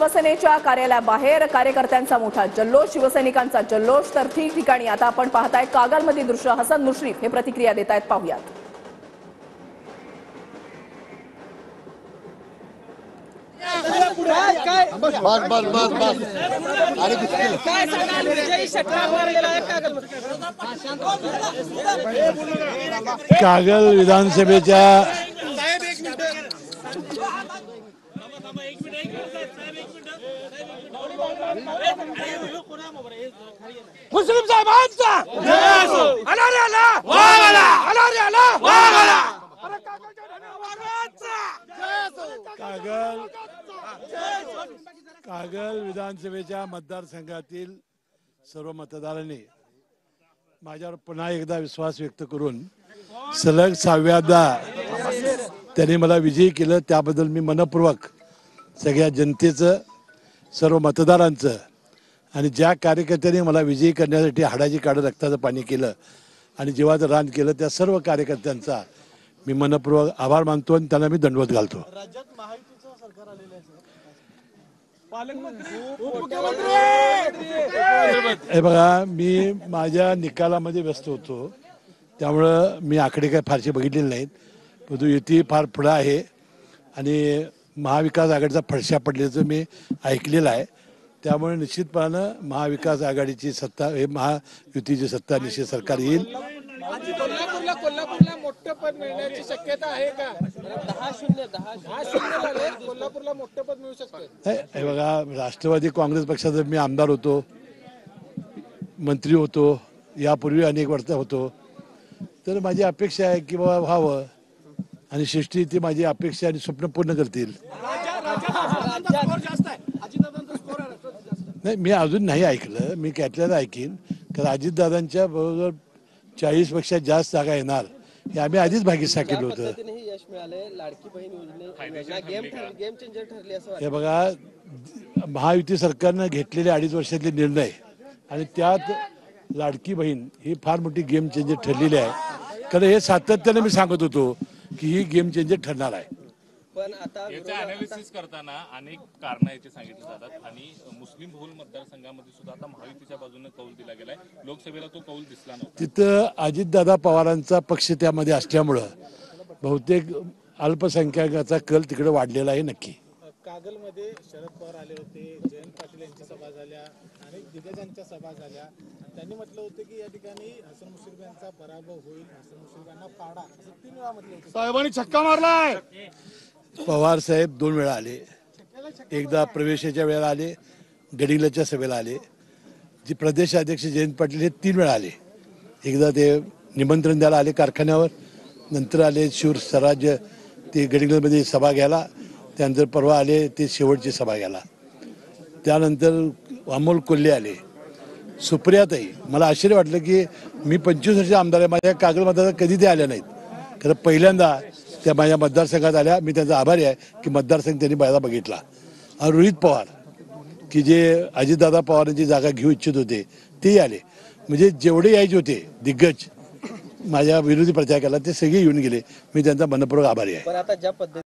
शिवसेनेच्या कार्यालयाबाहेर कार्यकर्त्यांचा मोठा जल्लोष, शिवसैनिकांचा जल्लोष। तर ठिकठिकाणी आता आपण पाहताय कागलमधील दृश्य। हसन मुश्रीफ हे प्रतिक्रिया देत आहेत, पाहूयात। कागल विधानसभेच्या मुस्लिम साहेबांचा कागल विधानसभेच्या मतदारसंघातील सर्व मतदारांनी माझ्यावर पुन्हा एकदा विश्वास व्यक्त करून सलग 6व्यांदा त्यांनी मला विजयी केलं। त्याबद्दल मी मनपूर्वक सगळ्या जनतेचं, सर्व मतदारांचं आणि ज्या कार्यकर्त्यांनी मला विजयी करण्यासाठी हाडाची काढं रक्ताचं पाणी केलं आणि जीवाचं रान केलं त्या सर्व कार्यकर्त्यांचा मी मनपूर्वक आभार मानतो आणि त्यांना मी दंडवत घालतो। राज्यात महायुतीचं सरकार आलेलं आहे, हे बघा, मी माझ्या निकालामध्ये व्यस्त होतो, त्यामुळं मी आकडे काय फारसे बघितलेले नाहीत, परंतु युती फार पुढं आहे आणि महाविकास आघाडीचा फडशा पडल्याचं मी ऐकलेलं आहे। त्यामुळे निश्चितपणानं महाविकास आघाडीची सत्ता, हे महायुतीची सत्ता निश्चित सरकार येईल। कोल्हापूरला मोठं पद मिळण्याची शक्यता आहे का? 10-0 झाले, कोल्हापूरला मोठं पद मिळू शकतं। हे बघा, राष्ट्रवादी काँग्रेस पक्षाचा मी आमदार होतो, मंत्री होतो, यापूर्वी अनेक वर्ष होतो, तर माझी अपेक्षा आहे की बाबा व्हावं आणि सृष्टी ती माझी अपेक्षा आणि स्वप्न पूर्ण करतील। नाही, मी अजून नाही ऐकलं, मी त्यातल्याला ऐकीन, कारण अजितदादांच्या बरोबर 40 पेक्षा जास्त जागा येणार हे आम्ही आधीच भागीचा केलं होतं। यश मिळाले, लाडकी बहीण योजने गेम चेंजर ठरली असं हे बघा, महायुती सरकारनं घेतलेले 2.5 वर्षातले निर्णय आणि त्यात लाडकी बहीण ही फार मोठी गेम चेंजर ठरलेली आहे, कारण हे सातत्याने मी सांगत होतो की ही गेम चेंजर ठरणार आहे। पण आता याचे अनालिसिस करताना अनेक कारण याचे सांगितले जातात आणि मुस्लिम बहुल मतदारसंघामध्ये सुद्धा आता महायुतीच्या बाजूने कौल दिला गेलाय, लोकसभेला तो कौल दिसला नव्हता। तिथं अजितदादा पवारांचा पक्ष त्यामध्ये असल्यामुळं बहुतेक अल्पसंख्याकाचा कल तिकडे वाढलेला आहे। नक्की कागलमध्ये शरद पवार आले होते, जयंत पाटील यांच्या सभा झाल्या, अनेक दिग्गजांच्या सभा झाल्या, त्यांनी म्हटलं होतं की या ठिकाणी हसन मुश्रीफ यांचा पराभव होईल, हसन मुश्रीफ यांना पाडा, असं 3 वेळा म्हटलं होतं। साहेबांनी छक्का मारलाय। पवार साहेब 2 वेळा आले, एकदा प्रवेशाच्या वेळेला आले, गडिंगलच्या सभेला आले। जे प्रदेश अध्यक्ष जयंत पाटील हे 3 वेळा आले, एकदा ते निमंत्रण द्यायला आले कारखान्यावर, नंतर आले शिवर स्वराज्य ते गडिंगलमध्ये सभा घ्यायला, त्यानंतर परवा आले ते शेवटची सभा घ्यायला, त्यानंतर अमोल कोल्हे आले, सुप्रियाताई। मला आश्चर्य वाटलं की मी 25 वर्ष आमदार आहे, माझ्या कागल मतदार कधी ते आल्या नाहीत, खरं पहिल्यांदा त्या माझ्या मतदारसंघात आल्या। मी त्यांचा आभारी आहे की मतदारसंघ त्यांनी पहिला बघितला। आणि रोहित पवार की जे अजितदादा पवारांची जागा घेऊ इच्छित होते ते आले, म्हणजे जेवढे यायचे होते दिग्गज माझ्या विरोधी प्रचार केला ते सगळे येऊन गेले। मी त्यांचा मनपूर्वक आभारी आहे। पण आता ज्या पद्धतीने